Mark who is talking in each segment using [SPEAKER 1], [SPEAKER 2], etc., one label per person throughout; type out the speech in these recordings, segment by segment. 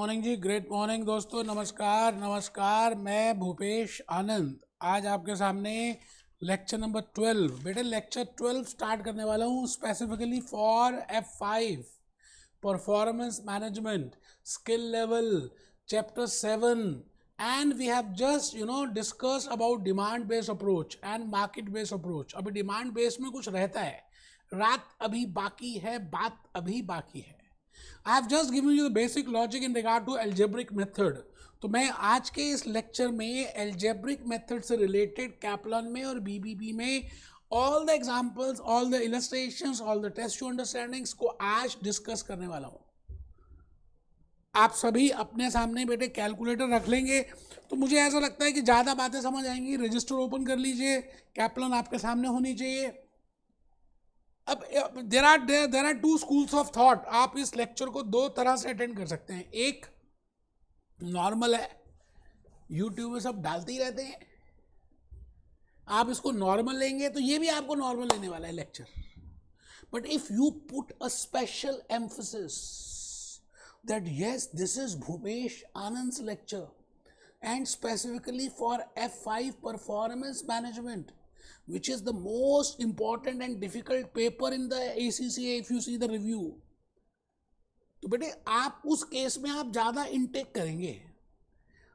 [SPEAKER 1] Morning जी, great morning दोस्तों। नमस्कार नमस्कार, मैं भूपेश आनंद आज आपके सामने लेक्चर नंबर 12 बेटे लेक्चर 12 स्टार्ट करने वाला हूँ specifically for F5 performance management skill level chapter 7 and we have just discuss about demand based approach and market based approach. अभी डिमांड बेस्ड में कुछ रहता है, रात अभी बाकी है, बात अभी बाकी है। I have just given you the basic logic in regard to algebraic method। तो मैं आज के इस लेक्चर में algebraic method से related कैप्लन में और BBB में all the examples, all the illustrations, all the test to understandings को आज डिस्कस करने वाला हूँ। आप सभी अपने सामने बेटे कैलकुलेटर रख लेंगे तो मुझे ऐसा लगता है कि ज़्यादा बातें समझ आएंगी। रजिस्टर ओपन कर लीजिए, कैप्लन आपके सामने होनी चाहिए। अब there are two schools of thought. आप इस लेक्चर को दो तरह से अटेंड कर सकते हैं। एक नॉर्मल है, यूट्यूब में सब डालते ही रहते हैं, आप इसको नॉर्मल लेंगे तो ये भी आपको नॉर्मल लेने वाला है lecture. But if you put a special emphasis that yes this is Bhupesh Anand's lecture and specifically for F5 performance management, which is the most important and difficult paper in the ACCA if you see the review, तो बेटे आप उस case में आप ज़्यादा intake करेंगे।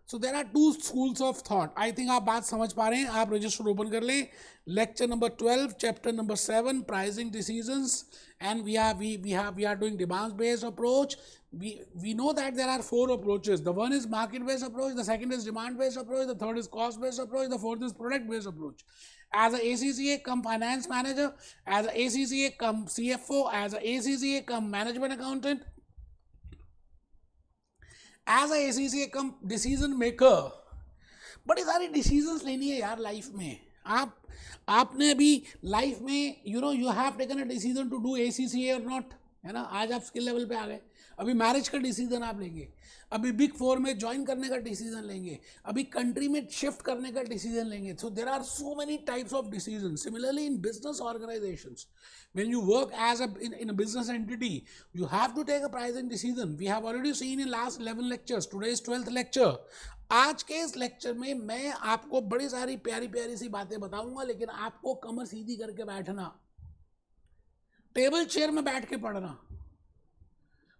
[SPEAKER 1] So there are two schools of thought. I think आप बात समझ पा रहे हैं। आप रजिस्टर ओपन कर लें, lecture number 12 chapter number 7 pricing decisions and we are doing demand based approach. We know that there are 4 approaches. The one is market based approach, the second is demand based approach, the third is cost based approach, the fourth is product based approach. As a ACCA come finance manager, as a ACCA come CFO, as a ACCA come management accountant, as a ACCA come decision maker, बड़ी सारी decisions लेनी है यार life में। आपने अभी life में you have taken a decision to do ACCA और नॉट, है ना। आज आप स्किल लेवल पे आ गए, अभी मैरिज का डिसीजन आप लेंगे, अभी बिग 4 में ज्वाइन करने का डिसीजन लेंगे, अभी कंट्री में शिफ्ट करने का डिसीजन लेंगे। So there are so many types of decision. Similarly in business organisations, when you work as in a business entity, you have to take a pricing decision. We have already seen in last 11 lectures, today is 12th lecture। आज के इस lecture में मैं आपको बड़ी सारी प्यारी प्यारी सी बातें बताऊंगा, लेकिन आपको कमर सीधी करके बैठना, टेबल चेयर में बैठ के पढ़ना,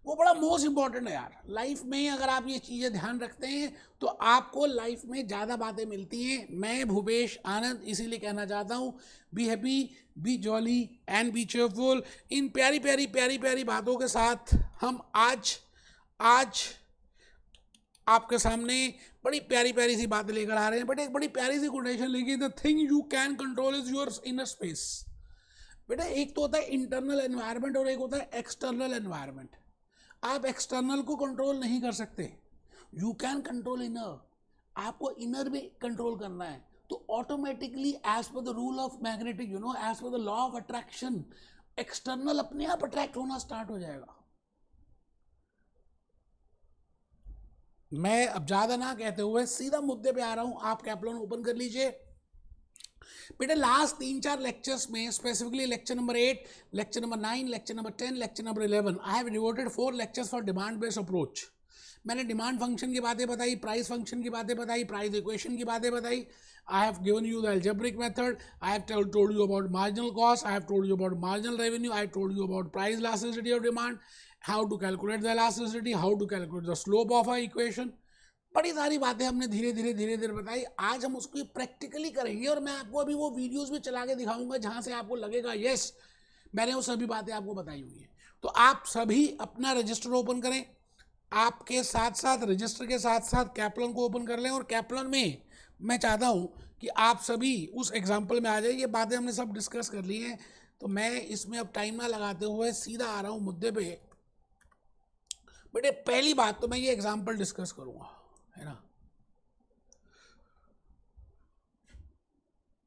[SPEAKER 1] वो बड़ा मोस्ट इंपॉर्टेंट है यार लाइफ में। अगर आप ये चीज़ें ध्यान रखते हैं तो आपको लाइफ में ज़्यादा बातें मिलती हैं। मैं भूपेश आनंद इसीलिए कहना चाहता हूँ, be happy, be jolly and be cheerful. इन प्यारी प्यारी प्यारी प्यारी बातों के साथ हम आज आपके सामने बड़ी प्यारी प्यारी सी बातें लेकर आ रहे हैं। बट एक बड़ी प्यारी सी कोटेशन लेके, the thing you can control is your inner space. बेटा एक तो होता है इंटरनल एनवायरनमेंट और एक होता है एक्सटर्नल एनवायरनमेंट। आप एक्सटर्नल को कंट्रोल नहीं कर सकते, यू कैन कंट्रोल इनर। आपको इनर भी कंट्रोल करना है तो automatically as per the rule of magnetic as per the law of attraction, external अपने आप अट्रैक्ट होना स्टार्ट हो जाएगा। मैं अब ज़्यादा ना कहते हुए सीधा मुद्दे पे आ रहा हूँ। आप कैप्लन ओपन कर लीजिए। बेटे लास्ट 3-4 लेक्चर्स में, specifically lecture number 8, lecture number 9, lecture number 10, lecture number 11, I have devoted 4 lectures for demand based approach. मैंने डिमांड फंक्शन की बातें बताई, प्राइस फंक्शन की बातें बताई, प्राइस इक्वेशन की बातें बताई। I have given you the algebraic method, I have told you about marginal cost, I have told you about marginal revenue, I told you about price elasticity of demand, how to calculate the elasticity, how to calculate the slope of a equation. बड़ी सारी बातें हमने धीरे धीरे बताई। आज हम उसको प्रैक्टिकली करेंगे और मैं आपको अभी वो वीडियोस भी चला के दिखाऊंगा जहां से आपको लगेगा यस मैंने वो सभी बातें आपको बताई हुई हैं। तो आप सभी अपना रजिस्टर ओपन करें, आपके साथ साथ रजिस्टर के साथ साथ कैप्लन को ओपन कर लें। और कैप्लन में मैं चाहता हूं कि आप सभी उस एग्जाम्पल में आ जाए। ये बातें हमने सब डिस्कस कर ली हैं, तो मैं इसमें अब टाइम ना लगाते हुए सीधा आ रहा हूं मुद्दे पे। बेटे पहली बात तो मैं ये एग्जाम्पल डिस्कस करूंगा, है ना।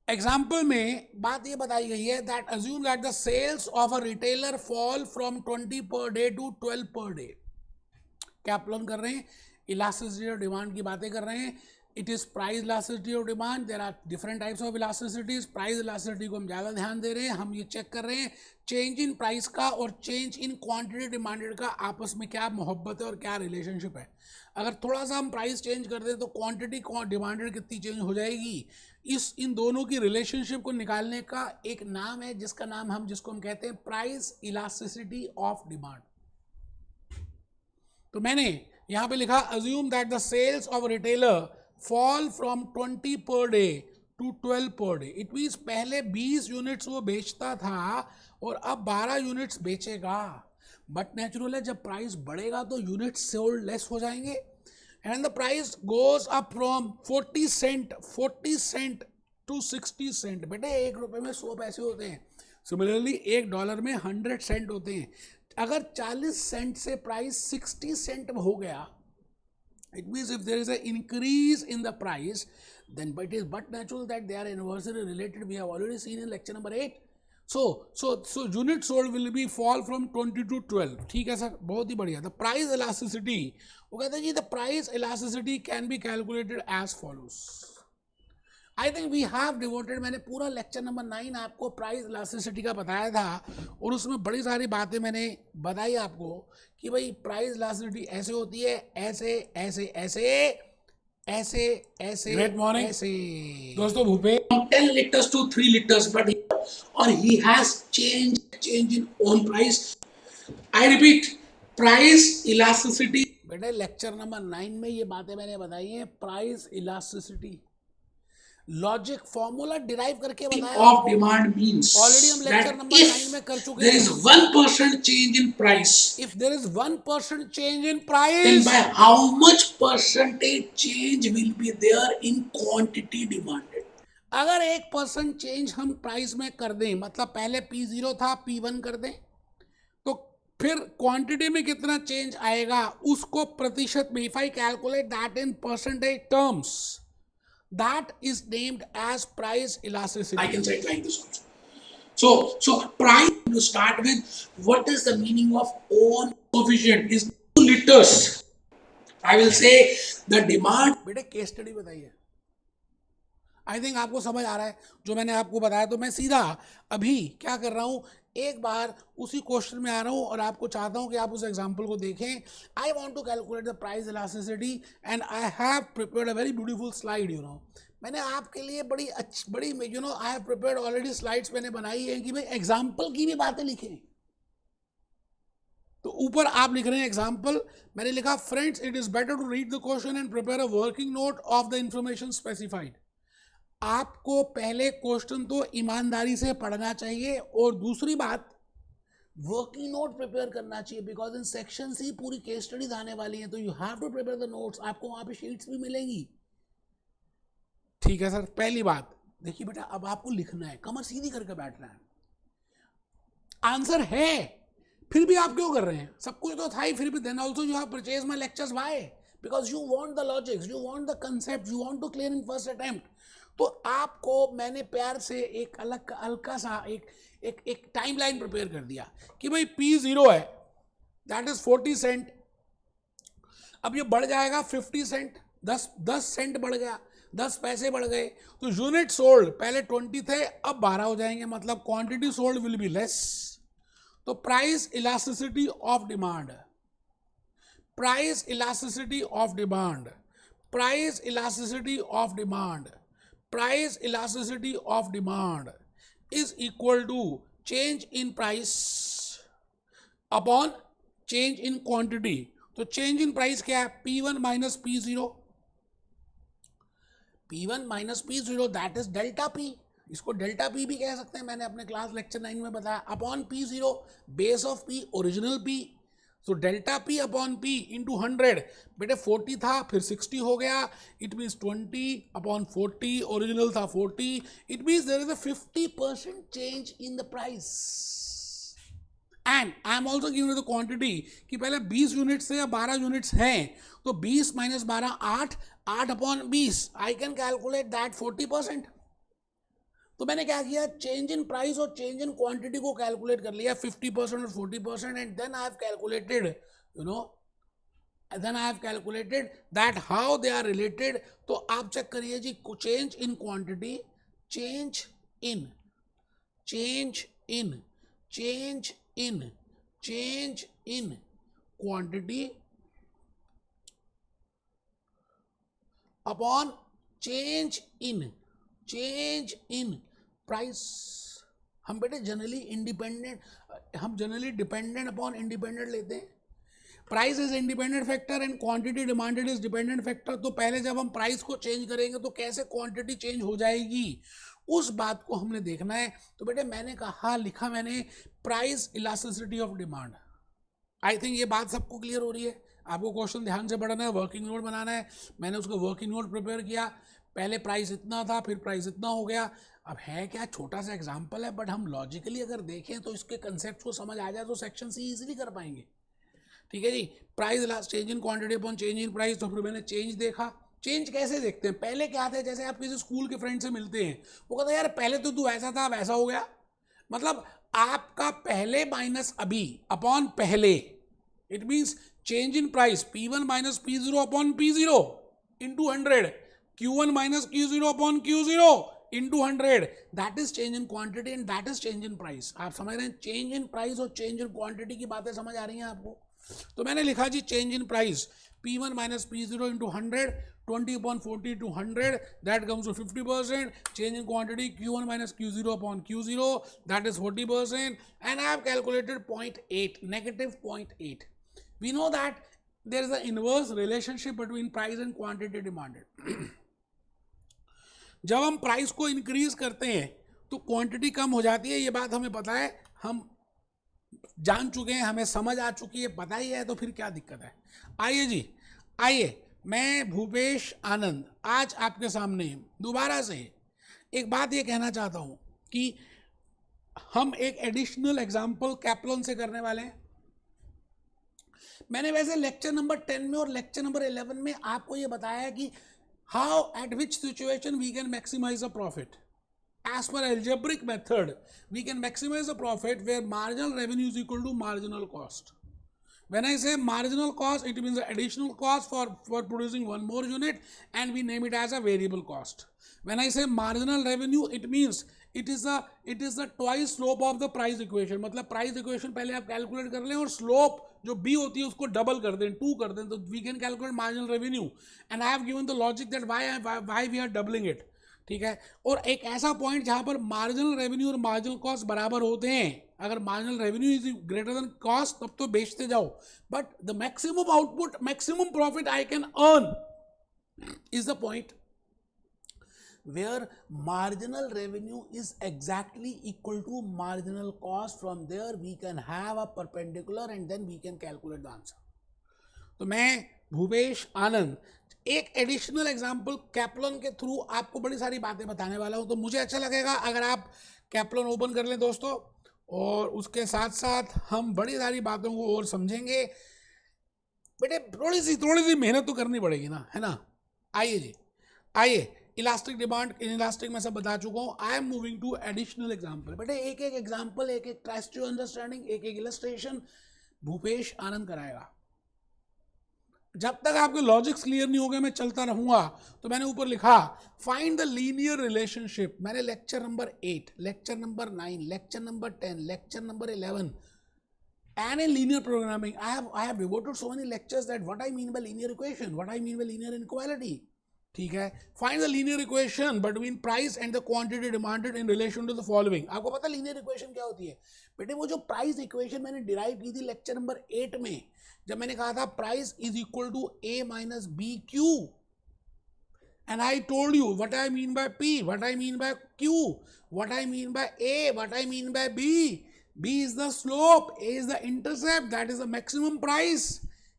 [SPEAKER 1] एग्जाम्पल में बात ये बताई गई है that assume that the sales of a retailer fall from 20 per day to 12 per day. Kaplan कर रहे हैं, इलास्टिसिटी और डिमांड की बातें कर रहे हैं। It is price elasticity of demand. There are different types of elasticities. Price elasticity को हम ज़्यादा ध्यान दे रहे हैं. हम ये चेक कर रहे हैं चेंज इन प्राइस का और चेंज इन क्वांटिटी डिमांडेड का आपस में क्या मोहब्बत है और क्या रिलेशनशिप है. अगर थोड़ा सा हम प्राइस चेंज कर दें तो क्वांटिटी डिमांडेड कितनी चेंज हो जाएगी. इन दोनों की रिलेशनशिप को निकालने का एक नाम है जिसको हम कहते हैं प्राइस इलास्टिसिटी ऑफ डिमांड. तो मैंने यहां पे लिखा assume that the sales of retailer fall from 20 per day to 12 per day. It means पहले 20 यूनिट्स वो बेचता था और अब 12 यूनिट्स बेचेगा. बट नेचुरल है जब प्राइस बढ़ेगा तो यूनिट्स सोल्ड लेस हो जाएंगे. And the price goes up from 40 cent to 60 cent. बेटे ₹1 में 100 पैसे होते हैं. सिमिलरली $1 में 100 सेंट होते हैं. अगर 40 सेंट से प्राइस 60 सेंट हो गया, it means if there is an increase in the price, then it is but natural that they are inversely related. We have already seen in lecture number 8. So unit sold will be fall from 20 to 12. ठीक है sir, बहुत ही बढ़िया. The price elasticity, वो कहते हैं जी the price elasticity can be calculated as follows. I think we have devoted, मैंने पूरा लेक्चर नंबर 9 आपको प्राइस इलास्टिसिटी का बताया था और उसमें बड़ी सारी बातें मैंने बताई आपको कि भाई प्राइस इलास्टिसिटी ऐसे होती है, ऐसे ऐसे ऐसे ऐसे ऐसे. ग्रेट मॉर्निंग ऐसे. दोस्तों Bhupesh 10 litres to 3 litres but और he has change in own price. I repeat, price elasticity. बेटे लेक्चर नंबर 9 में ये बातें मैंने बताई हैं. Price elasticity logic formula derive करके बताया. ऑफ डिमांड मींस ऑलरेडी हम लेक्चर नंबर 9 में कर चुके हैं. There is 1% change in price. If there is 1% change in price, then by how much percentage change will be there in quantity demanded. अगर 1% change हम price में कर दें, मतलब पहले P0 था P1 कर दें, तो फिर क्वांटिटी में कितना चेंज आएगा उसको प्रतिशत में. If I calculate that in percentage terms, that is named as price elasticity. I can say it like this also. So price, to start with, what is the meaning of own coefficient is 2 liters. I will say the demand. बेटे case study बताइए. I think आपको समझ आ रहा है जो मैंने आपको बताया. तो मैं सीधा अभी क्या कर रहा हूं, एक बार उसी क्वेश्चन में आ रहा हूं और आपको चाहता हूं कि आप उस एग्जांपल को देखें. I want to calculate the price elasticity and I have prepared a very beautiful slide. मैंने आपके लिए बड़ी I have prepared already slides मैंने बनाई है कि भाई एग्जाम्पल की भी बातें लिखें. तो ऊपर आप लिख रहे हैं एग्जाम्पल, मैंने लिखा friends it is better to read the question and prepare a working note of the information specified. आपको पहले क्वेश्चन तो ईमानदारी से पढ़ना चाहिए और दूसरी बात वर्किंग नोट प्रिपेयर करना चाहिए, बिकॉज इन सेक्शन से ही पूरी केस स्टडीज आने वाली हैं. तो you have to prepare the notes. आपको वहां पे शीट्स भी मिलेंगी. ठीक है सर. पहली बात देखिए बेटा, अब आपको लिखना है, कमर सीधी करके बैठना है. आंसर है फिर भी आप क्यों कर रहे हैं? सब कुछ तो था ही, फिर भी then also you have purchase my lectures. Why? Because you want the logics, you want the concept, you want to clear in first attempt. तो आपको मैंने प्यार से एक अलग हल्का सा एक टाइमलाइन प्रिपेयर कर दिया कि भाई P0 है, दैट इज 40 सेंट. अब ये बढ़ जाएगा 50 सेंट, 10 सेंट बढ़ गया, 10 पैसे बढ़ गए. तो यूनिट सोल्ड पहले 20 थे, अब 12 हो जाएंगे, मतलब quantity sold will be less. तो price elasticity of demand, price elasticity of demand, price elasticity of demand, price elasticity of demand is equal to change in price upon change in quantity. तो change in price क्या है? P1 minus P0. P1 minus P0 that is delta P. इसको delta P भी कह सकते हैं, मैंने अपने क्लास लेक्चर 9 में बताया. Upon P0 base of P original P. So delta P upon P into 100. बेटे 40 था फिर 60 हो गया. इट मीन्स 20 अपॉन 40, ओरिजिनल था 40. It means there is a 50% change in the price. And I am also giving the quantity कि पहले 20 units थे या 12 यूनिट्स हैं. तो 20 minus 12 8 upon 20. I can calculate that 40%. तो मैंने क्या किया, चेंज इन प्राइस और चेंज इन क्वांटिटी को कैलकुलेट कर लिया 50% और 40%. And then I have calculated then I have calculated that how they are related. तो आप चेक करिए जी, change in quantity, change in, change in, change in, change in quantity upon change in price. हम बेटे generally independent, हम generally dependent upon independent लेते हैं. Price is independent factor and quantity demanded is dependent factor. तो पहले जब हम price को चेंज करेंगे तो कैसे क्वांटिटी चेंज हो जाएगी, उस बात को हमने देखना है. तो बेटे मैंने कहा, लिखा मैंने price elasticity of demand. I think ये बात सबको क्लियर हो रही है. आपको क्वेश्चन ध्यान से पढ़ना है, वर्किंग नोट बनाना है. मैंने उसको वर्किंग नोट प्रिपेयर किया. पहले प्राइस इतना था, फिर प्राइस इतना हो गया. अब है क्या, छोटा सा एग्जांपल है, बट हम लॉजिकली अगर देखें तो इसके कंसेप्ट को समझ आ जाए तो सेक्शन सी इजीली कर पाएंगे. ठीक है जी. Price change in quantity upon change in price. तो फिर मैंने चेंज देखा. चेंज कैसे देखते हैं, पहले क्या थे, जैसे आप किसी स्कूल के फ्रेंड से मिलते हैं, वो कहता है यार पहले तो तू ऐसा था, वैसा हो गया. मतलब आपका पहले माइनस अभी अपॉन पहले, it means change in price P1 minus P0 upon P0 into 100, Q1 minus Q0 upon Q0 into 100. That is change in quantity and that is change in price. आप समझ रहे हैं, change in price और change in quantity की बातें समझ आ रही हैं आपको. तो मैंने लिखा जी change in price P1 minus P0 into 100, 20 upon 40 to 100, that comes to 50%. Change in quantity Q1 minus Q0 upon Q0, that is 40%. And I have calculated 0.8, negative 0.8. We know that there is an inverse relationship between price and quantity demanded. जब हम price को increase करते हैं तो quantity कम हो जाती है. ये बात हमें पता है, हम जान चुके हैं, हमें समझ आ चुकी है, पता ही है, तो फिर क्या दिक्कत है. आइए जी, आइए, मैं भूपेश आनंद आज आपके सामने दोबारा से एक बात ये कहना चाहता हूँ कि हम एक एडिशनल एग्जाम्पल कैप्लॉन से करने वाले हैं. मैंने वैसे लेक्चर नंबर 10 में और लेक्चर नंबर 11 में आपको ये बताया है कि how at which situation we can maximise a profit. As per algebraic method we can maximise a profit where marginal revenue is equal to marginal cost. When I say marginal cost, it means the additional cost for producing one more unit, and we name it as a variable cost. When I say marginal revenue, it means it is the twice slope of the price equation. मतलब price equation पहले आप calculate कर लें और slope जो b होती है उसको double कर दें, 2 कर दें, तो we can calculate marginal revenue. And I have given the logic that why we are doubling it. ठीक है. और एक ऐसा पॉइंट जहां पर मार्जिनल रेवेन्यू और मार्जिनल कॉस्ट बराबर होते हैं. अगर marginal revenue is greater than cost तब तो बेचते जाओ, but the maximum output, maximum profit I can earn is the point where marginal revenue is exactly equal to marginal cost. From there we can have a perpendicular and then we can calculate the answer. तो मैं भूपेश आनंद एक additional example कैप्लॉन के through आपको बड़ी सारी बातें बताने वाला हूं. तो मुझे अच्छा लगेगा अगर आप कैप्लॉन ओपन कर लें दोस्तों, और उसके साथ साथ हम बड़ी सारी बातों को और समझेंगे. बेटे थोड़ी सी मेहनत तो करनी पड़ेगी ना, है ना. आइए जी, आइए. इलास्टिक डिमांड, इन इलास्टिक में सब बता चुका हूँ. I am moving to additional example. बेटे एक एक एग्जाम्पल, एक एक टेस्ट टू अंडरस्टैंडिंग, एक एक इलस्ट्रेशन भूपेश आनंद कराएगा. जब तक आपके लॉजिक्स क्लियर नहीं हो गए मैं चलता रहूंगा. तो मैंने ऊपर लिखा फाइंड द लीनियर रिलेशनशिप. मैंने lecture number 8, lecture number 9, lecture number 10, lecture number 11 and in linear programming I have devoted so many lectures that what I mean by linear equation, what I mean by linear inequality. ठीक है. Find the linear equation between price and the quantity demanded in relation to the following. आपको पता है linear equation क्या होती है बेटे? वो जो प्राइस इक्वेशन मैंने डिराइव की थी लेक्चर नंबर 8 में, जब मैंने कहा था price is equal to A minus B Q, and I told you what I mean by P, what I mean by Q, what I mean by A, what I mean by B. B is the slope, A is the intercept, that is the maximum price,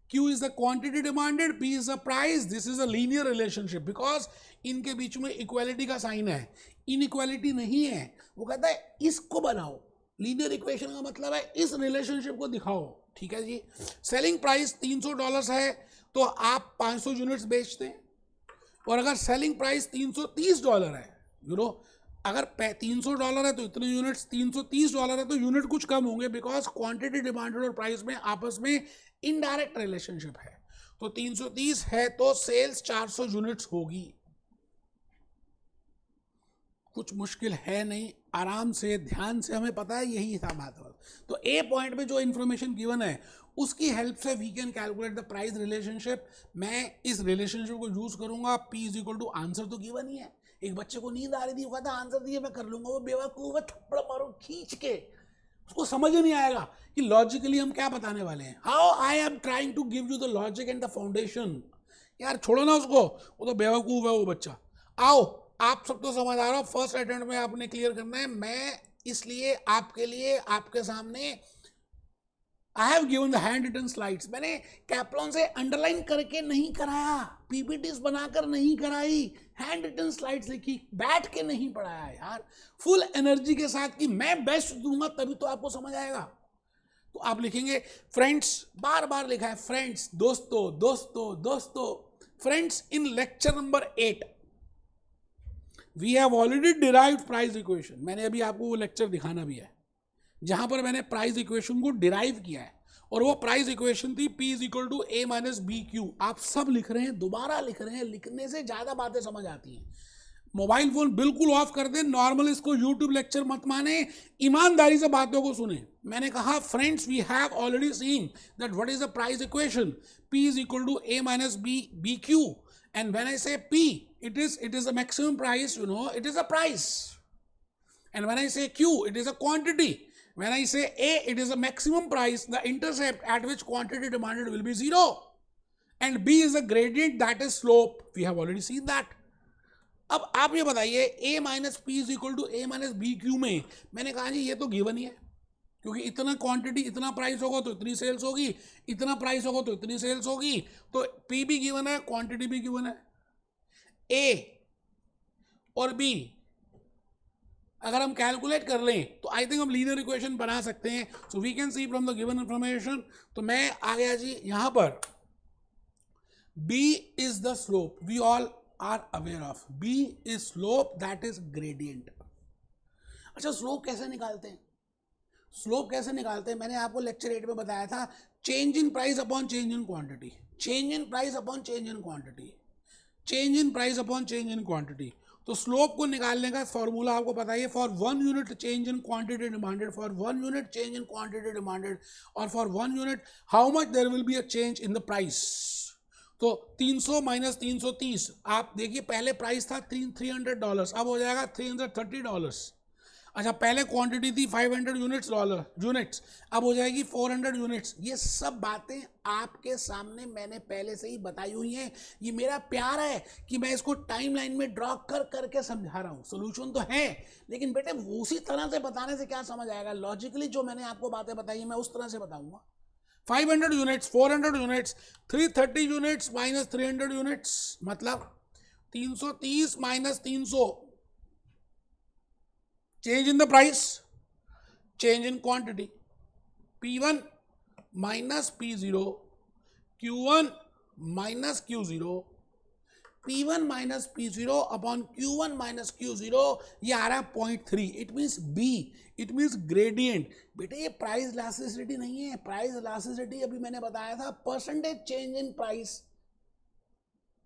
[SPEAKER 1] Q is the quantity demanded, P is the price. This is a linear relationship because इनके बीच में equality का sign है, inequality नहीं है. वो कहता है इसको बनाओ. लीनियर इक्वेशन का मतलब है इस रिलेशनशिप को दिखाओ. ठीक है जी. सेलिंग प्राइस $300 है तो आप 500 यूनिट्स बेचते हैं, और अगर सेलिंग प्राइस $330 है, यू नो, अगर $300 है तो इतने यूनिट्स, $330 है तो यूनिट कुछ कम होंगे, बिकॉज क्वांटिटी डिमांडेड और प्राइस में आपस में इनडायरेक्ट रिलेशनशिप है. तो 330 है तो सेल्स 400 यूनिट्स होगी। कुछ मुश्किल है नहीं, आराम से ध्यान से हमें पता है यही था बात। तो ए पॉइंट पे जो इन्फॉर्मेशन गिवन है उसकी हेल्प से we can calculate the price relationship. मैं इस रिलेशनशिप को यूज करूंगा, P is equal to, answer तो गिवन ही है। एक बच्चे को नींद आ रही थी, वो कहता आंसर दिए मैं कर लूंगा, वो बेवकूफ है, थप्पड़ मारो खींच के, उसको समझ ही नहीं आएगा कि लॉजिकली हम क्या बताने वाले हैं। How I am trying to give you the logic and the foundation. यार छोड़ो ना उसको, वो तो बेवकूफ है वो बच्चा। आओ, आप सब तो समझदार हो, फर्स्ट अटेम्प्ट में आपने क्लियर करना है। मैं इसलिए आपके लिए आपके सामने I have given the handwritten slides. मैंने कैप्लॉन से अंडरलाइन करके नहीं कराया, पीपीटीज बनाकर नहीं कराई, हैंड रिटन स्लाइड्स लिखी, बैठ के नहीं पढ़ाया यार, फुल एनर्जी के साथ कि मैं बेस्ट दूंगा तभी तो आपको समझ आएगा। तो आप लिखेंगे फ्रेंड्स, बार बार लिखा है फ्रेंड्स, दोस्तों दोस्तों दोस्तों। Friends, in lecture number 8 we have already derived price equation. मैंने अभी आपको वो लेक्चर दिखाना भी है जहां पर मैंने प्राइस इक्वेशन को डिराइव किया है, और वो प्राइस इक्वेशन थी P is equal to A minus B Q. आप सब लिख रहे हैं, दोबारा लिख रहे हैं, लिखने से ज़्यादा बातें समझ आती हैं। मोबाइल फोन बिल्कुल ऑफ कर दें, नॉर्मल इसको यूट्यूब लेक्चर मत माने, ईमानदारी से बातों को सुने। मैंने कहा friends, we have already seen that what is the price equation, P is equal to A minus B Q, and when I say P, it is a maximum price, you know, it is a price. And when I say Q, it is a quantity. When I say A, it is a maximum price. The intercept at which quantity demanded will be 0. And B is a gradient, that is slope. We have already seen that. अब आप ये बताइए, A minus P is equal to A minus B Q में मैंने कहा जी ये तो given ही है, क्योंकि इतना क्वांटिटी, इतना प्राइस होगा तो इतनी सेल्स होगी, इतना प्राइस होगा तो इतनी सेल्स होगी। तो P भी गिवन है, क्वांटिटी भी गिवन है। A और B अगर हम कैलकुलेट कर लें तो आई थिंक हम लीनियर इक्वेशन बना सकते हैं। So we can see from the given information. तो मैं आ गया जी यहां पर, B is the slope, we all are aware of, B is slope, that is gradient. अच्छा, स्लोप कैसे निकालते हैं? स्लोप कैसे निकालते हैं मैंने आपको लेक्चर 8 में बताया था, change in price upon change in quantity, change in price upon change in quantity, change in price upon change in quantity. तो स्लोप को निकालने का फॉर्मूला आपको पता है, for 1 unit change in quantity demanded, for 1 unit change in quantity demanded, और for 1 unit how much there will be a change in the price. तो 300 minus 330, आप देखिए पहले प्राइस था $300, अब हो जाएगा $330। अच्छा, पहले क्वांटिटी थी 500 यूनिट्स, अब हो जाएगी 400 यूनिट्स। ये सब बातें आपके सामने मैंने पहले से ही बताई हुई हैं। ये मेरा प्यार है कि मैं इसको टाइमलाइन में ड्रॉ कर करके समझा रहा हूँ। सोल्यूशन तो है, लेकिन बेटे उसी तरह से बताने से क्या समझ आएगा? लॉजिकली जो मैंने आपको बातें बताई हैं मैं उस तरह से बताऊंगा। 500 units, 400 units, 330 units minus 300 units, मतलब 330 minus 300, change in the price, change in quantity, P1 minus P0, Q1 minus Q0, P1 minus P0 upon Q1 minus Q0, ये आ रहा है 0.3, it means B, it means gradient. बेटे ये price elasticity नहीं है, price elasticity अभी मैंने बताया था percentage change in price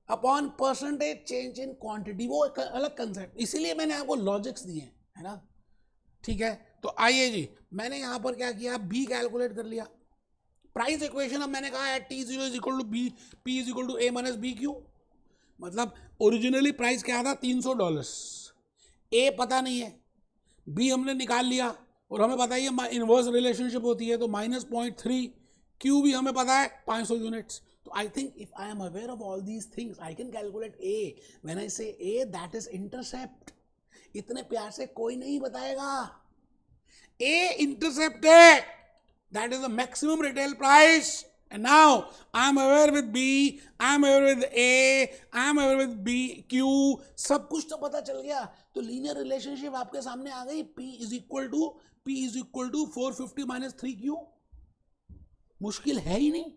[SPEAKER 1] upon percentage change in quantity, वो एक अलग कंसेप्ट, इसीलिए मैंने आपको लॉजिक्स दिए हैं, है ना? ठीक है, तो आइए जी, मैंने यहां पर क्या किया, B कैलकुलेट कर लिया। प्राइस इक्वेशन अब मैंने कहा है T0 is equal to B, P is equal to A minus B Q, मतलब ओरिजिनली प्राइस क्या था $300, A पता नहीं है, B हमने निकाल लिया, और हमें पता है इनवर्स रिलेशनशिप होती है, तो -0.3, Q भी हमें पता है 500 यूनिट्स। तो I think if I am aware of all these things I can calculate A। When I से A, दैट इज इंटरसेप्ट। इतने प्यार से कोई नहीं बताएगा, A इंटरसेप्ट है, that is the maximum retail price. And now I am aware with B, I am aware with A, I am aware with B, Q, सब कुछ तो पता चल गया। तो लीनियर रिलेशनशिप आपके सामने आ गई, P is equal to 450 minus 3Q। मुश्किल है ही नहीं।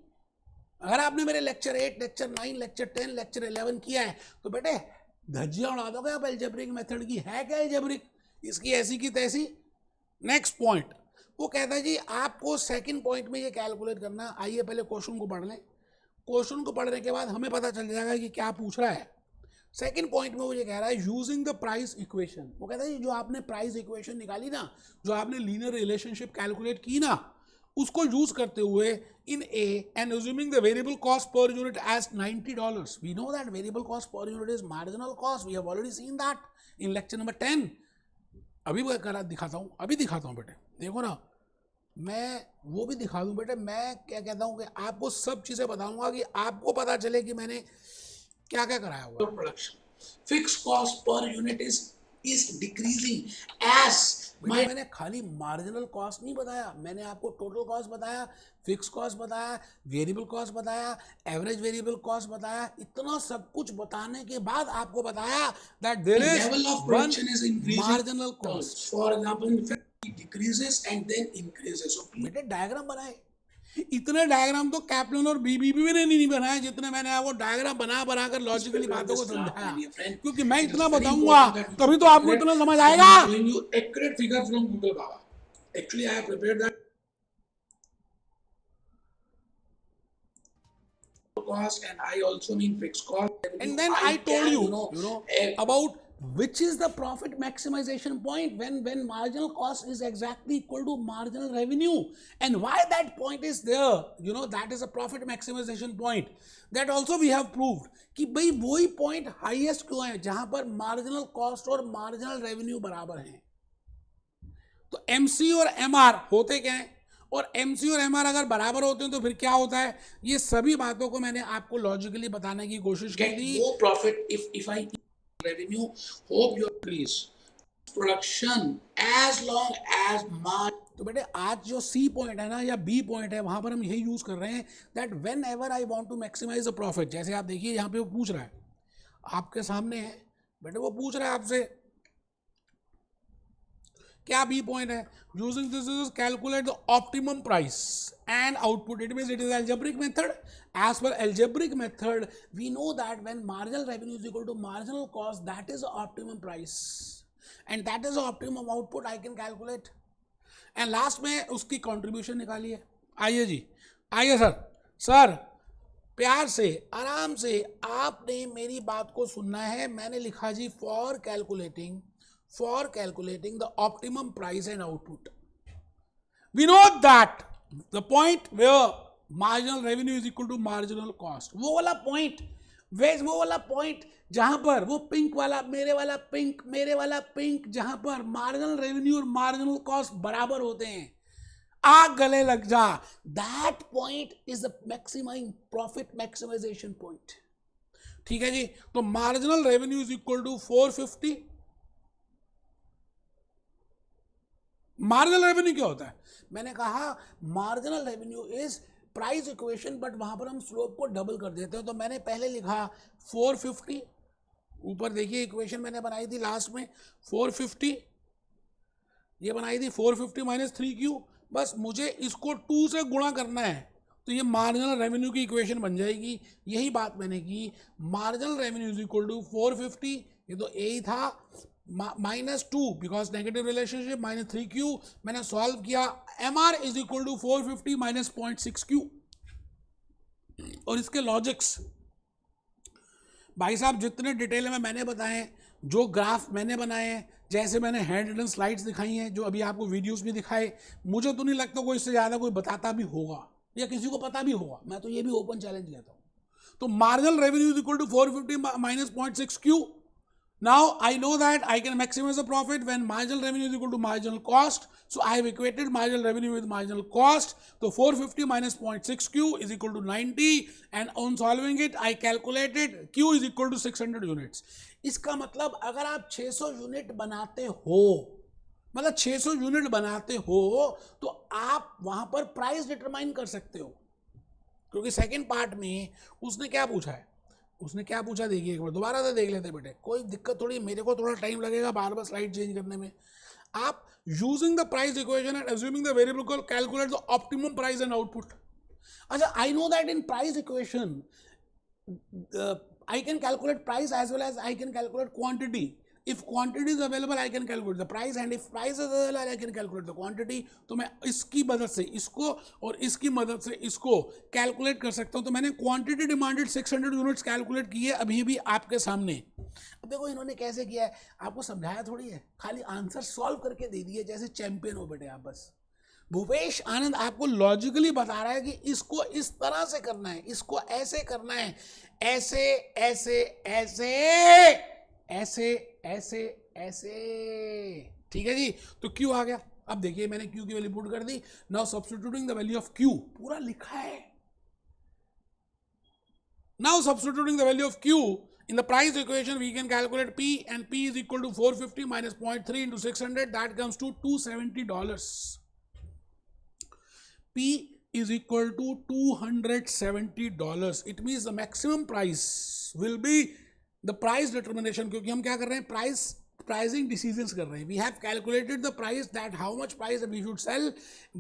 [SPEAKER 1] अगर आपने मेरे लेक्चर 8, लेक्चर 9, लेक्चर 10, लेक्चर 11 किया है तो बेटे धज्जियां उड़ा दोगे आप एल्जेब्रिक मेथड की। है क्या एल्जेब्रिक, इसकी ऐसी की तैसी। नेक्स्ट पॉइंट, वो कहता है जी आपको सेकंड पॉइंट में ये कैलकुलेट करना। आइए पहले क्वेश्चन को पढ़ लें। क्वेश्चन को पढ़ने के बाद हमें पता चल जाएगा कि क्या पूछ रहा है। सेकंड पॉइंट में वो ये कह रहा है यूजिंग द प्राइस इक्वेशन। वो कहता है जो आपने प्राइस इक्वेशन निकाली ना, जो आपने लीनियर रिलेशनशिप कैलकुलेट की ना, उसको यूज करते हुए in A and assuming the variable cost per unit as $90। We know that variable cost per unit is marginal cost, we have already seen that in lecture number 10। अभी दिखाता हूँ बेटे, देखो ना, मैं वो भी दिखा दूं बेटे। मैं क्या कहता हूँ कि आपको सब चीजें बताऊंगा कि आपको पता चले कि मैंने क्या क्या कराया हुआ। Production fix cost per unit is decreasing as मैंने खाली मार्जिनल कॉस्ट नहीं बताया, मैंने आपको टोटल कॉस्ट बताया, फिक्स कॉस्ट बताया, वेरिएबल कॉस्ट बताया, एवरेज वेरिएबल कॉस्ट बताया। इतना सब कुछ बताने के बाद आपको बताया that there is level of production is increasing marginal cost, for example decreases and then increases। So बेटे डायग्राम बनाए, इतने डायग्राम तो कैप्लन और बीबीबी ने नहीं बनाए जितने मैंने आपको डायग्राम बना कर लॉजिकली बातों को समझाया। क्योंकि मैं इतना बताऊंगा तभी तो आपको इतना समझ आएगा। Accurate figure from Google Baba, actually I have prepared that cost and I also mean fixed cost, and then I told you know about which is the profit maximization point when marginal cost is exactly equal to marginal revenue, and why that point is there, you know, that is a profit maximization point। that also we have proved कि भाई वही point highest क्यों है जहां पर marginal cost और marginal revenue बराबर हैं। तो एमसी और एमआर होते क्या है, और एमसी और एमआर अगर बराबर होते हैं तो फिर क्या होता है। ये सभी बातों को मैंने आपको लॉजिकली बताने की कोशिश की थी। वो profit if I revenue hope you increase production as long as margin. तो बेटे आज जो सी पॉइंट है ना या बी पॉइंट है, वहां पर हम यही यूज कर रहे हैं that whenever I want to maximise the profit. जैसे आप देखिए यहाँ पे वो पूछ रहा है, आपके सामने है बेटे, वो पूछ रहा है आपसे क्या बी पॉइंट है, using this is calculate the optimum price and output. It means it is algebraic method। as per algebraic method we know that when marginal revenue is equal to marginal cost, that is the optimum price and that is the optimum output I can calculate। and last में उसकी contribution निकालिए। आइए जी, आइए sir प्यार से आराम से आपने मेरी बात को सुनना है। मैंने लिखा जी for calculating the optimum price and output, we know that the point where marginal revenue is equal to marginal cost, वो वाला पॉइंट जहां पर वो पिंक वाला मेरे वाला पिंक जहां पर मार्जिनल रेवेन्यू और मार्जिनल कॉस्ट बराबर होते हैं, आग गले लग जा, that point is the maximise profit maximisation point. ठीक है जी, तो marginal revenue is equal to 450। Marginal revenue क्या होता है, मैंने कहा marginal revenue is price equation, but वहां पर हम स्लोप को डबल कर देते हैं। तो मैंने पहले लिखा 450, ऊपर देखिए इक्वेशन मैंने बनाई थी लास्ट में 450, ये बनाई थी 450 माइनस 3Q। बस मुझे इसको 2 से गुणा करना है तो ये मार्जिनल रेवेन्यू की इक्वेशन बन जाएगी। यही बात मैंने की, marginal revenue is equal to 450, ये तो ए ही था, -2 because negative relationship minus 3Q। मैंने सॉल्व किया, MR is equal to 450 minus 0.6Q। और इसके लॉजिक्स भाई साहब जितने डिटेल में मैंने बताए, जो ग्राफ मैंने बनाए हैं, जैसे मैंने हैंड रिटन स्लाइड्स दिखाई हैं, जो अभी आपको वीडियोस भी दिखाए, मुझे तो नहीं लगता कोई इससे ज़्यादा कोई बताता भी होगा या किसी को पता भी होगा। मैं तो ये भी ओपन चैलेंज लेता हूँ। तो marginal revenue is equal to 450 minus 0.6Q। Now I know that I can maximize the profit when marginal revenue is equal to marginal cost. So I have equated marginal revenue with marginal cost. So 450 minus 0.6Q is equal to 90, and on solving it I calculated Q is equal to 600 units. इसका मतलब अगर आप 600 unit बनाते हो, मतलब 600 unit बनाते हो तो आप वहां पर प्राइस डिटरमाइन कर सकते हो। क्योंकि सेकेंड पार्ट में उसने क्या पूछा है, उसने क्या पूछा देखिए एक बार दोबारा से देख लेते बेटे, कोई दिक्कत थोड़ी, मेरे को थोड़ा टाइम लगेगा बार बार स्लाइड चेंज करने में। आप using the price equation and assuming the variable को calculate the optimum price and output. अच्छा, I know that in price equation I can calculate price as well as I can calculate quantity, if quantity is available I can calculate the price, and if price is available I can calculate the quantity. तो मैं इसकी मदद से इसको और इसकी मदद से इसको कैलकुलेट कर सकता हूं। तो मैंने क्वांटिटी डिमांडेड 600 यूनिट्स कैलकुलेट की है अभी भी आपके सामने। अब देखो इन्होंने कैसे किया है, आपको समझाया थोड़ी है, खाली आंसर सॉल्व करके दे दिए, जैसे चैंपियन हो बेटे आप। बस भूपेश आनंद आपको लॉजिकली बता रहा है कि इसको इस तरह से करना है, इसको ऐसे करना है, ऐसे ऐसे ऐसे ऐसे ऐसे ऐसे, ठीक है जी। तो क्यू आ गया। अब देखिए मैंने क्यू की वैल्यू पुट कर दी। Now substituting the value of Q, पूरा लिखा है। Now substituting the value of Q in the price equation we can calculate P, and P is equal to 450 minus 0.3 into 600, that comes to $270. P is equal to $270. It means the maximum price will be the price determination, क्योंकि हम क्या कर रहे हैं, pricing decisions कर रहे हैं। We have calculated the price, that how much price we should sell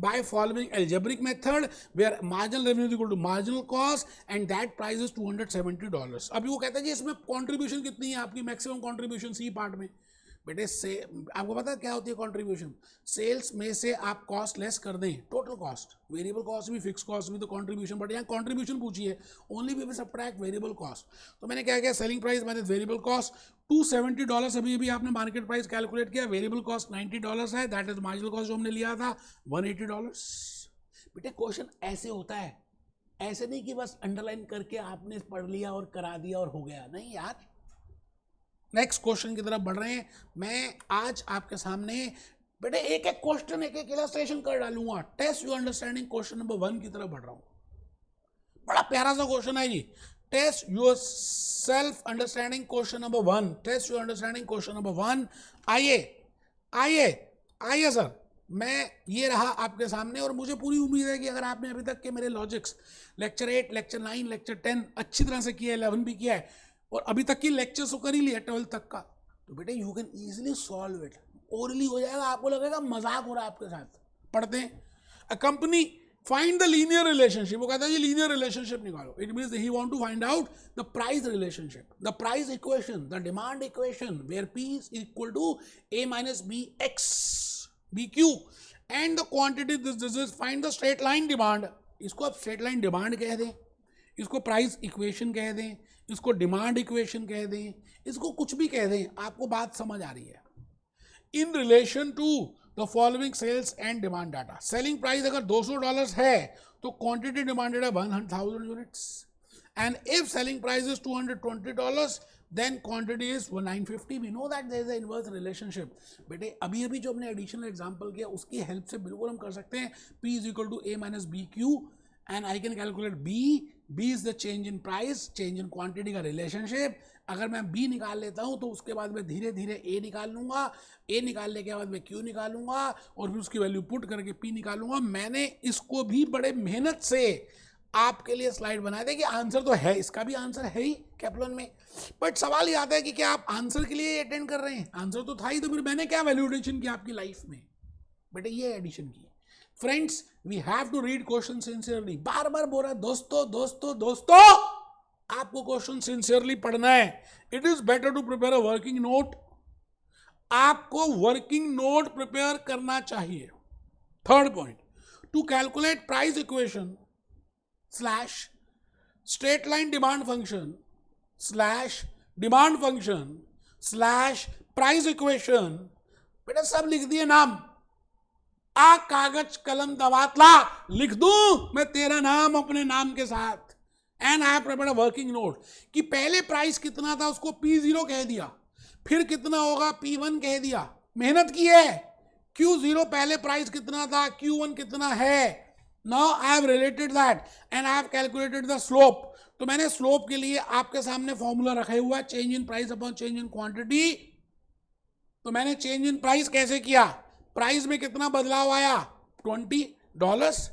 [SPEAKER 1] by following algebraic method where marginal revenue is equal to marginal cost, and that price is $270। अभी वो कहता है जी इसमें contribution कितनी है आपकी, maximum contribution C पार्ट में। बेटे से आपको पता है क्या होती है कंट्रीब्यूशन, सेल्स में से आप कॉस्ट लेस कर दें, टोटल कॉस्ट, वेरिएबल कॉस्ट भी फिक्स कॉस्ट भी तो कंट्रीब्यूशन, बट यहाँ कंट्रीब्यूशन पूछी है, only we will subtract variable cost. तो मैंने क्या किया, selling price minus variable cost $270। अभी अभी आपने मार्केट प्राइस कैलकुलेट किया, वेरिएबल कॉस्ट $90 है, दैट इज मार्जिनल कॉस्ट जो हमने लिया था $180। बेटे क्वेश्चन ऐसे होता है, ऐसे नहीं कि बस अंडरलाइन करके आपने पढ़ लिया और करा दिया और हो गया, नहीं यार। नेक्स्ट क्वेश्चन की तरफ बढ़ रहे हैं। मैं आज आपके सामने बेटे एक एक क्वेश्चन, एक एक इलस्ट्रेशन कर डालूंगा। Test your understanding question number 1 की तरफ बढ़ रहा हूं। बड़ा प्यारा सा क्वेश्चन है जी, test yourself understanding question number 1। Test your understanding question number 1। आइए आइए आइए सर, मैं ये रहा आपके सामने, और मुझे पूरी उम्मीद है कि अगर आपने अभी तक के मेरे लॉजिक्स लेक्चर 8, लेक्चर 9, लेक्चर 10 अच्छी तरह से किया है, 11 भी किया है, और अभी तक की लेक्चर्स तो कर ही लिया 12 तक का, तो बेटे you can easily solve it. Orally हो जाएगा, आपको लगेगा मजाक हो रहा है आपके साथ। पढ़ते हैं, a company find the linear relationship. वो कहता है ये लीनियर रिलेशनशिप निकालो। It means he want to find out the price relationship, the price equation, the demand equation where P is equal to A minus BX BQ and the quantity this is, find the straight line demand। इसको आप straight line demand कह दें, इसको price equation कह दें, इसको demand equation कह दें, इसको कुछ भी कह दें, आपको बात समझ आ रही है। In relation to the following sales and demand data, selling price अगर $200 है तो क्वांटिटी डिमांडेड है 1000 units, and if selling price is $220 then quantity is 950। We know that there is a inverse relationship. बेटे अभी अभी जो हमने एडिशनल एग्जांपल किया उसकी हेल्प से बिल्कुल हम कर सकते हैं। P is equal to A minus BQ and I can calculate B is the change in price, change in quantity का रिलेशनशिप। अगर मैं B निकाल लेता हूँ तो उसके बाद मैं धीरे धीरे A निकाल लूँगा, A निकालने के बाद मैं Q निकालूंगा, और फिर उसकी वैल्यू पुट करके P निकालूंगा। मैंने इसको भी बड़े मेहनत से आपके लिए स्लाइड बनाया था कि आंसर तो है, इसका भी आंसर है ही कैप्लन में, बट सवाल ये आता है कि क्या आप आंसर के लिए अटेंड कर रहे हैं? आंसर तो था ही, तो फिर मैंने क्या वैल्यू एडिशन की आपकी लाइफ में? बेटे ये एडिशन की। Friends we have to read question sincerely. बार बार बोल रहा है दोस्तों दोस्तों दोस्तों, आपको क्वेश्चन सिंसियरली पढ़ना है। It is better to prepare a working note. आपको वर्किंग नोट प्रिपेयर करना चाहिए। Third point, to calculate price equation slash straight line demand function slash demand function slash price equation, बेटा सब लिख दिए नाम। आ कागज कलम दवातला, लिख दूं मैं तेरा नाम अपने नाम के साथ। And I have prepared a working note कि पहले प्राइस कितना था उसको P0 कह दिया, फिर कितना होगा P1 कह दिया, मेहनत की है। Q0 पहले प्राइस कितना था, Q1 कितना है। Now I have related that and I have calculated the slope. तो मैंने स्लोप के लिए आपके सामने फॉर्मूला रखा हुआ है, change in price upon change in quantity. तो मैंने चेंज इन प्राइस कैसे किया, प्राइस में कितना बदलाव आया $20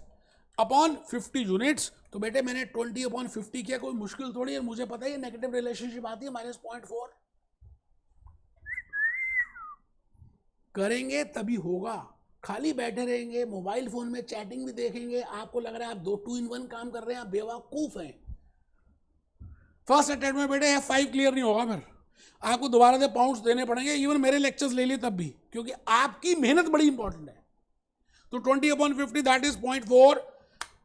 [SPEAKER 1] अपॉन 50 यूनिट्स। तो बेटे मैंने 20 अपॉन 50 किया, कोई मुश्किल थोड़ी है, मुझे पता है नेगेटिव रिलेशनशिप आती है -0.4। करेंगे तभी होगा, खाली बैठे रहेंगे मोबाइल फोन में चैटिंग भी देखेंगे, आपको लग रहा है आप 2 in 1 काम कर रहे हैं, आप बेवकूफ हैं। फर्स्ट अटेम्प्ट में बेटे F5 क्लियर नहीं होगा फिर। आपको दोबारा से पाउंड्स देने पड़ेंगे, इवन मेरे लेक्चर्स ले लिए तब भी, क्योंकि आपकी मेहनत बड़ी इंपॉर्टेंट है। तो 20/50 that is 0.4.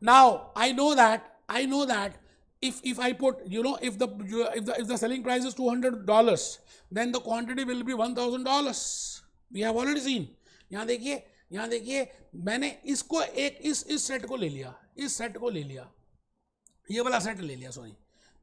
[SPEAKER 1] Now I know that if I put, if the selling price is $200, then the quantity will be $1,000. We have already seen. यहाँ देखिए मैंने इसको इस सेट को ले लिया, ये वाला सेट ले लिया, सॉरी,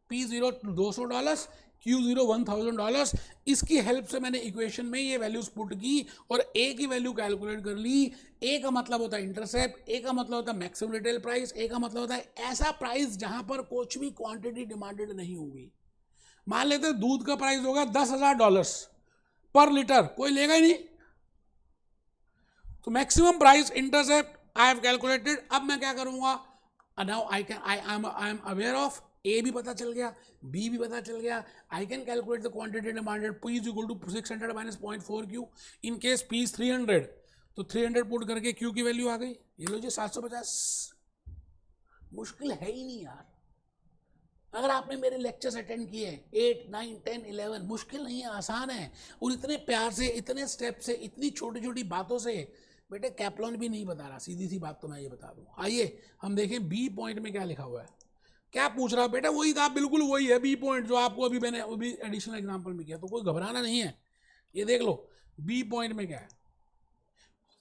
[SPEAKER 1] P0 $200, Q0 $1,000। इसकी हेल्प से मैंने इक्वेशन में ये वैल्यूज पुट की और ए की वैल्यू कैलकुलेट कर ली। ए का मतलब होता है इंटरसेप्ट, ए का मतलब होता है मैक्सिमम रिटेल प्राइस, ए का मतलब होता है ऐसा प्राइस जहां पर कुछ भी क्वांटिटी डिमांडेड नहीं होगी। मान लेते हैं दूध का प्राइस होगा $10,000 पर लीटर, कोई लेगा ही नहीं, तो maximum price intercept I have calculated. अब मैं क्या करूंगा, now I am aware of, A भी पता चल गया, बी भी पता चल गया, I can calculate the quantity demanded, P is equal to 600 minus 0.4Q। In case P is 300, तो 300 पुट करके Q की वैल्यू आ गई, ये लो जी 750। मुश्किल है ही नहीं यार, अगर आपने मेरे लेक्चर्स अटेंड किए 8, 9, 10, 11, मुश्किल नहीं है, आसान है। और इतने प्यार से, इतने स्टेप से, इतनी छोटी छोटी बातों से, बेटे कैप्लॉन भी नहीं बता रहा, सीधी सी बात तो मैं ये बता दूं। आइए हम देखें बी पॉइंट में क्या लिखा हुआ है, क्या पूछ रहा है बेटा, वही था, बिल्कुल वही है बी पॉइंट जो आपको मैंने अभी एडिशनल एग्जांपल में किया, तो कोई घबराना नहीं है। ये देख लो बी पॉइंट में क्या है।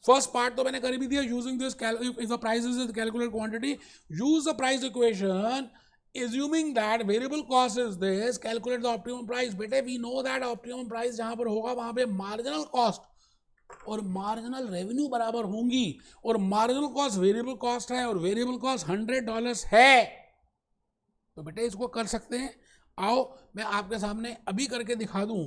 [SPEAKER 1] फर्स्ट पार्ट तो मैंने कर भी दिया, using this if the price is calculate quantity, use the price equation assuming that variable cost is this, calculate the optimum price। बेटे we know that optimum price जहां पर होगा वहां पे marginal cost और marginal revenue बराबर होंगी, और marginal cost variable cost है और variable cost $100 है, तो बेटे इसको कर सकते हैं। आओ मैं आपके सामने अभी करके दिखा दूं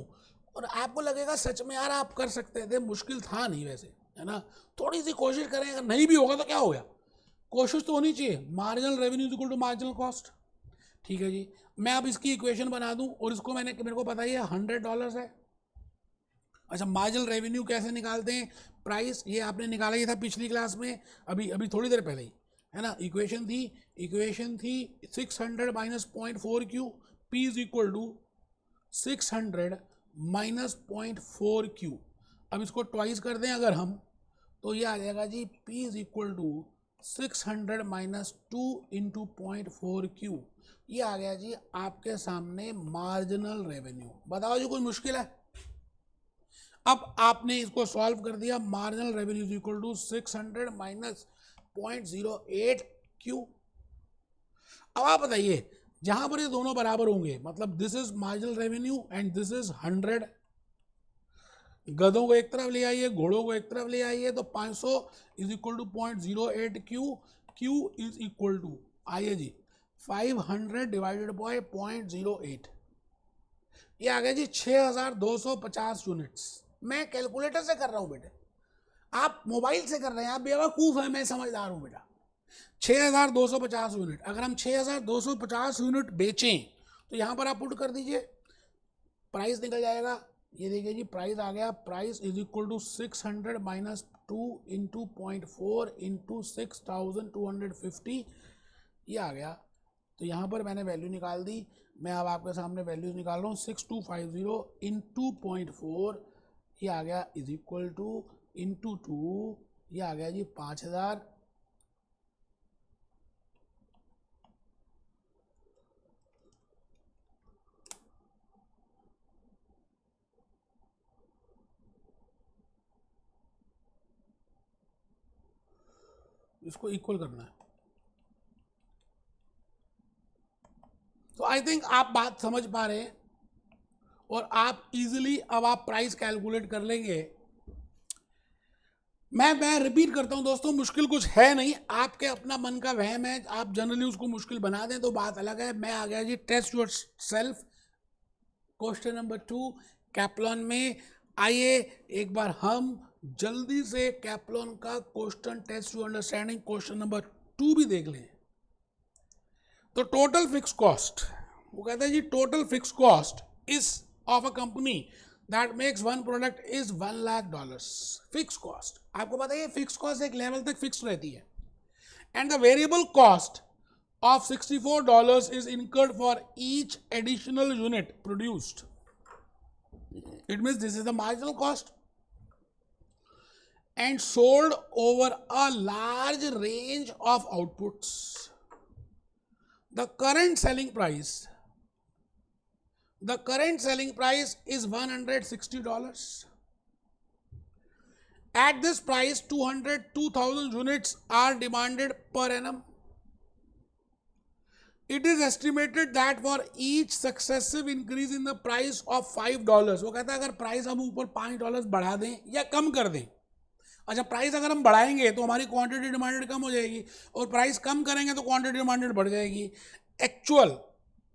[SPEAKER 1] और आपको लगेगा सच में यार आप कर सकते थे, मुश्किल था नहीं वैसे, है ना। थोड़ी सी कोशिश करें, अगर नहीं भी होगा तो क्या हो गया, कोशिश तो होनी चाहिए। Marginal revenue is equal to marginal cost, ठीक है जी। मैं अब इसकी इक्वेशन बना दूं और इसको मेरे को पता ही है $100 है। अच्छा, मार्जिनल रेवेन्यू कैसे निकालते हैं, प्राइस ये आपने निकाला ही था पिछली क्लास में, अभी थोड़ी देर पहले ही, है ना। इक्वेशन थी 600 minus 0.4Q, P is equal to 600 minus 0.4Q। अब इसको ट्वाइस कर दें अगर हम, तो ये आ जाएगा जी P is equal to 600 minus 2 into 0.4Q। ये आ गया जी आपके सामने मार्जिनल रेवेन्यू। बताओ जी कोई मुश्किल है। अब आपने इसको सॉल्व कर दिया, marginal revenue is equal to 600 minus 0.08Q। अब आप बताइए, जहां पर ये दोनों बराबर होंगे, मतलब this is marginal revenue and this is 100, गधों को एक तरफ ले आइए, घोड़ों को एक तरफ ले आइए, तो 500 is equal to 0.08Q, Q is equal to, आइए जी 500 डिवाइडेड बाय 0.08, ये आ गया जी 6250 यूनिट्स। मैं कैलकुलेटर से कर रहा हूं बेटे, आप मोबाइल से कर रहे हैं, आप बेवकूफ है, मैं समझदार हूं बेटा। 6250 यूनिट, अगर हम 6250 यूनिट बेचें तो यहां पर आप पुट कर दीजिए, प्राइस निकल जाएगा। ये देखिए जी प्राइस आ गया, price is equal to 600 minus 2 into 0.4 into 6250, ये आ गया। तो यहाँ पर मैंने वैल्यू निकाल दी, मैं अब आपके सामने वैल्यूज निकाल रहा हूँ। 6250 इंटू 0.4, ये आ गया इज इक्वल टू इंटू 2, ये आ गया जी 5000। इसको इक्वल करना है, तो आई थिंक आप बात समझ पा रहे हैं और आप इजीली अब आप प्राइस कैलकुलेट कर लेंगे। मैं रिपीट करता हूं दोस्तों, मुश्किल कुछ है नहीं, आपके अपना मन का वहम है, आप जनरली उसको मुश्किल बना दें तो बात अलग है। मैं आ गया जी test yourself, question number 2 Kaplan में। आइए एक बार हम जल्दी से कैप्लॉन का question test you understanding question number 2 भी देख लें। तो टोटल फिक्स कॉस्ट, वो कहता है जी total fix cost is of a company that makes one product is $1 lakh. Fix cost, आपको पता है फिक्स कॉस्ट एक लेवल तक फिक्स रहती है, and the variable cost of $64 is incurred for each additional unit produced. It means this is the marginal cost. And sold over a large range of outputs. The current selling price is $160. At this price, 2,000 units are demanded per annum. It is estimated that for each successive increase in the price of $5, वो कहता है अगर price हम ऊपर $5 बढ़ा दें या कम कर दें, अच्छा प्राइस अगर हम बढ़ाएंगे तो हमारी क्वांटिटी डिमांडेड कम हो जाएगी और प्राइस कम करेंगे तो क्वांटिटी डिमांडेड बढ़ जाएगी. Actual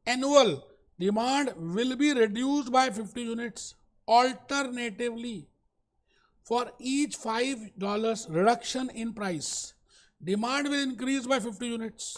[SPEAKER 1] annual demand will be reduced by 50 units. Alternatively for each $5 reduction in price demand will increase by 50 units.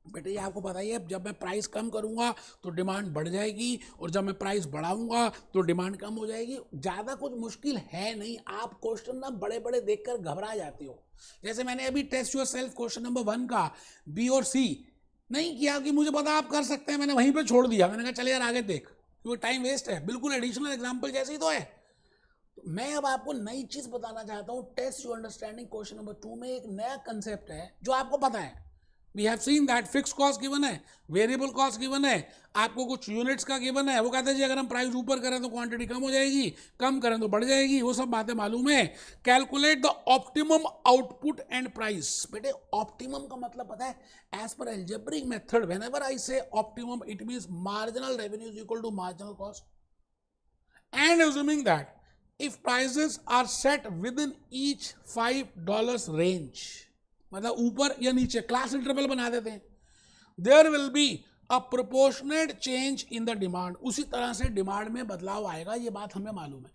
[SPEAKER 1] बेटे ये आपको पता ही है, जब मैं प्राइस कम करूंगा तो डिमांड बढ़ जाएगी और जब मैं प्राइस बढ़ाऊंगा तो डिमांड कम हो जाएगी. ज़्यादा कुछ मुश्किल है नहीं. आप क्वेश्चन ना बड़े बड़े देखकर घबरा जाते हो. जैसे मैंने अभी test yourself question number 1 का बी और सी नहीं किया कि मुझे पता आप कर सकते हैं, मैंने वहीं पे छोड़ दिया. मैंने कहा चले यार आगे देख, क्योंकि टाइम वेस्ट है. बिल्कुल एडिशनल एग्जाम्पल जैसे ही तो है. तो मैं अब आपको नई चीज़ बताना चाहता हूँ. Test your understanding question number 2 में एक नया कंसेप्ट है जो आपको पता है. We have seen that fix cost given है, वेरिएबल कॉस्ट गिवन है, आपको कुछ यूनिट्स का गिवन है. वो कहते हैं जी अगर हम प्राइस ऊपर करें तो क्वांटिटी कम हो जाएगी, कम करें तो बढ़ जाएगी. वो सब बातें मालूम है. Calculate the optimum output and price. बेटे ऑप्टिमम का मतलब पता है, as per algebraic method whenever I say optimum it means marginal revenue is equal to marginal cost. And assuming that if prices are set within each $5 range, मतलब ऊपर या नीचे class interval बना देते हैं. There will be a proportionate change in the demand. उसी तरह से डिमांड में बदलाव आएगा, ये बात हमें मालूम है.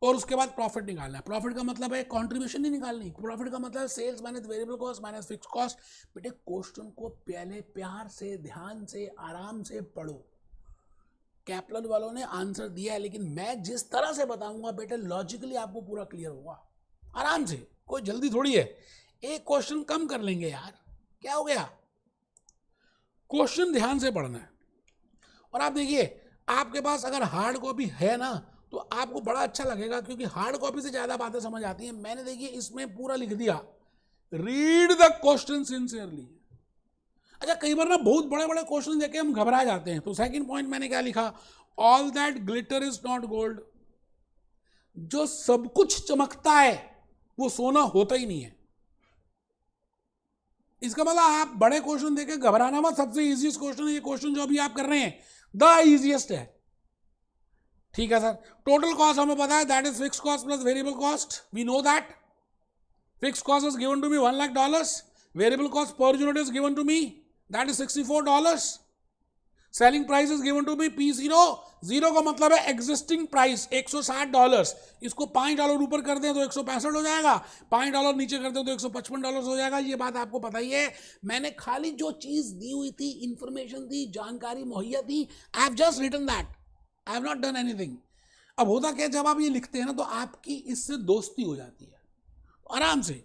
[SPEAKER 1] और उसके बाद प्रॉफिट निकालना है. प्रॉफिट का मतलब है कंट्रीब्यूशन नहीं निकालनी. प्रॉफिट का मतलब sales minus variable cost minus fix cost. बेटे क्वेश्चन को पहले प्यार से, ध्यान से, आराम से पढ़ो. कैप्लन वालों ने आंसर दिया है, लेकिन मैं जिस तरह से बताऊंगा बेटे लॉजिकली आपको पूरा क्लियर होगा. आराम से, कोई जल्दी थोड़ी है. एक क्वेश्चन कम कर लेंगे यार, क्या हो गया. क्वेश्चन ध्यान से पढ़ना है. और आप देखिए, आपके पास अगर हार्ड कॉपी है ना तो आपको बड़ा अच्छा लगेगा, क्योंकि हार्ड कॉपी से ज़्यादा बातें समझ आती हैं. मैंने देखिए इसमें पूरा लिख दिया, रीड द क्वेश्चन सिंसियरली. अच्छा कई बार ना बहुत बड़े बड़े क्वेश्चन देखे हम घबरा जाते हैं. तो सेकंड पॉइंट मैंने क्या लिखा, all that glitter is not gold. जो सब कुछ चमकता है वो सोना होता ही नहीं है. इसका मतलब आप बड़े क्वेश्चन देके घबराना मत. सबसे इजीएस्ट क्वेश्चन है ये क्वेश्चन जो अभी आप कर रहे हैं, द इजीएस्ट है. ठीक है सर. टोटल कॉस्ट हमें पता है, that is fix cost plus variable cost. We know that fix cost is given to me $1 lakh. Variable cost per unit is given to me, that is $64. Selling price is given to me P0. Zero का मतलब है existing price $160. इसको $5 ऊपर कर दें तो $165 हो जाएगा, $5 नीचे कर दें तो $155 हो जाएगा. ये बात आपको पता ही है. मैंने खाली जो चीज दी हुई थी, इंफॉर्मेशन थी, जानकारी मुहैया थी, I have just written that, I have not done anything. अब होता क्या, जब आप ये लिखते हैं ना तो आपकी इससे दोस्ती हो जाती है. आराम से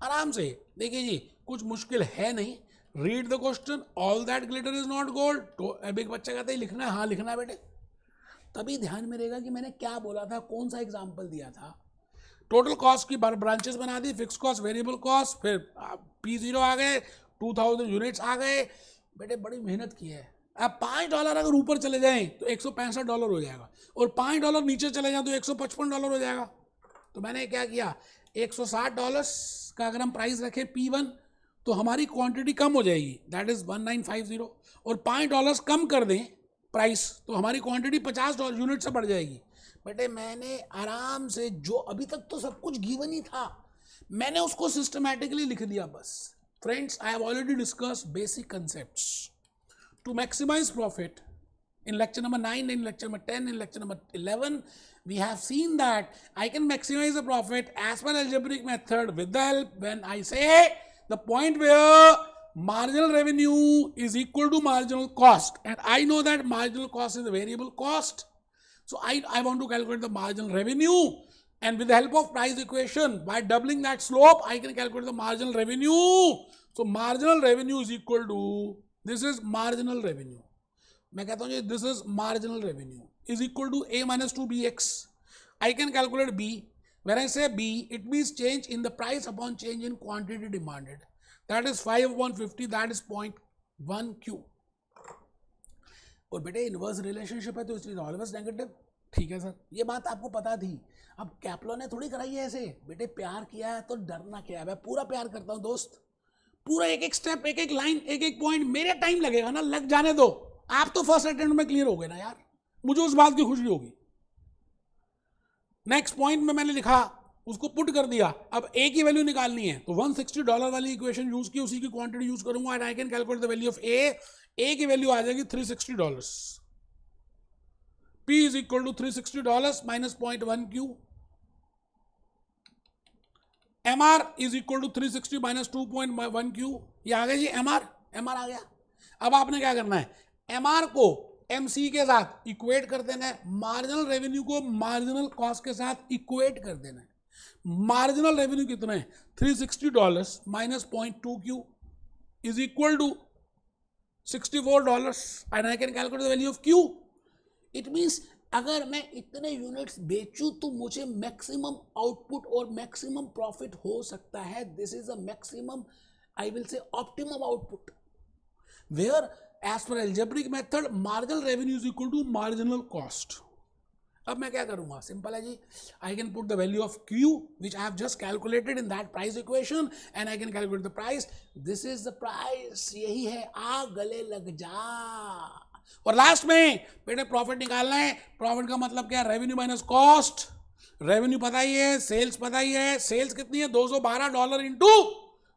[SPEAKER 1] आराम से देखिए जी, कुछ मुश्किल है नहीं. Read the question, all that glitter is not gold. तो अब एक बच्चा कहता है लिखना है, हाँ लिखना है बेटे. तभी ध्यान में रहेगा कि मैंने क्या बोला था, कौन सा एग्जाम्पल दिया था. टोटल कॉस्ट की ब्रांचेस बना दी, फिक्स कॉस्ट, वेरिएबल कॉस्ट, फिर P0 आ गए, 2000 यूनिट्स आ गए. बेटे बड़ी मेहनत की है. अब $5 अगर ऊपर चले जाएं तो $165 हो जाएगा, और $5 नीचे चले जाएं तो $155 हो जाएगा. तो मैंने क्या किया, $160 का अगर हम प्राइस रखें P1 तो हमारी क्वांटिटी कम हो जाएगी, दैट इज 1950. और $5 कम कर दें प्राइस तो हमारी क्वांटिटी $50 यूनिट से बढ़ जाएगी. बेटे मैंने आराम से, जो अभी तक तो सब कुछ गिवन ही था, मैंने उसको सिस्टमैटिकली लिख दिया बस. Friends, I have already discussed basic concepts to maximise profit in lecture number 9, in lecture number 10, in lecture number 11. We have seen that I can maximize the profit as per algebraic method with the help when I say the point where marginal revenue is equal to marginal cost, and I know that marginal cost is a variable cost. So I want to calculate the marginal revenue, and with the help of price equation, by doubling that slope, I can calculate the marginal revenue. So marginal revenue is equal to, this is marginal revenue. मैं कहता हूँ जी this is marginal revenue is equal to a minus 2bx. I can calculate b. When I say b, it means change in the price upon change in quantity demanded. That is 5 upon 50, that is 0.1 q. और बेटे inverse relationship है तो इसलिए always negative. ठीक है sir, ये बात आपको पता थी. अब कैप्लो ने थोड़ी कराई है ऐसे. बेटे प्यार किया है तो डरना क्या है. मैं पूरा प्यार करता हूँ दोस्त. पूरा एक एक स्टेप, एक एक लाइन, एक एक पॉइंट. मेरे टाइम लगेगा ना, लग जाने दो. आप तो फर्स्ट अटेम्प्ट में क्लियर हो गए ना यार, मुझे उस बात की खुशी होगी. नेक्स्ट पॉइंट में मैंने लिखा, उसको पुट कर दिया. अब ए की वैल्यू निकालनी है तो $160 वाली इक्वेशन यूज की, उसी की क्वांटिटी यूज करूंगा and I can calculate the value of A. A की वैल्यू आ जाएगी $360. P is equal to $360 minus 0.1 Q. MR is equal to 360 minus 2.1 Q. ये आ गया जी MR. MR आ गया. अब आपने क्या करना है, MR को MC के साथ इक्वेट कर देना है, मार्जिनल रेवेन्यू को मार्जिनल कॉस्ट के साथ इक्वेट कर देना है. मार्जिनल रेवेन्यू कितना है, $360 minus 0.2 Q is equal to $64 and I can calculate the value of Q. It means अगर मैं इतने यूनिट्स बेचूं तो मुझे मैक्सिमम आउटपुट और मैक्सिमम प्रॉफिट हो सकता है. This is a maximum, I will say optimum output, whereas per algebraic method marginal revenue is equal to marginal cost. अब मैं क्या करूंगा, सिंपल है जी. I can put the value of Q which I have just calculated in that price equation and I can calculate the price. This is the price, यही है, आ गले लग जा. और लास्ट में बेटे प्रॉफिट निकालना है. प्रॉफिट का मतलब क्या है, रेवेन्यू माइनस कॉस्ट. रेवेन्यू पता ही है, सेल्स पता ही है. सेल्स कितनी है, $212 इंटू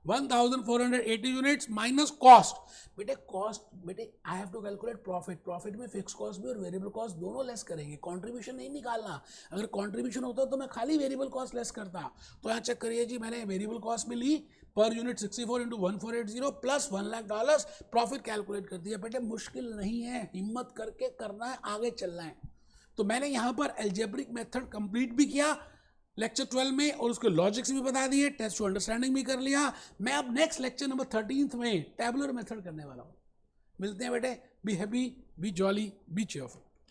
[SPEAKER 1] 1480 यूनिट्स माइनस कॉस्ट. बेटे कॉस्ट, बेटे I have to calculate profit. Profit में फिक्स कॉस्ट भी और वेरिएबल कॉस्ट दोनों लेस करेंगे. कंट्रीब्यूशन नहीं निकालना. अगर कंट्रीब्यूशन होता तो मैं खाली वेरिएबल कॉस्ट लेस करता. तो यहाँ चेक करिए जी, मैंने वेरिएबल कॉस्ट में ली per unit 64 into 1480 plus $1,00,000 profit calculate कर दिया. बेटे मुश्किल नहीं है, हिम्मत करके करना है, आगे चलना है. तो मैंने यहाँ पर एल्जेब्रिक मेथड कंप्लीट भी किया लेक्चर 12 में और उसके लॉजिक्स भी बता दिए, टेस्ट टू अंडरस्टैंडिंग भी कर लिया. मैं अब नेक्स्ट लेक्चर नंबर 13 में टेबुलर मेथड करने वाला हूँ. मिलते हैं बेटे. B happy, be jolly, B cheerful.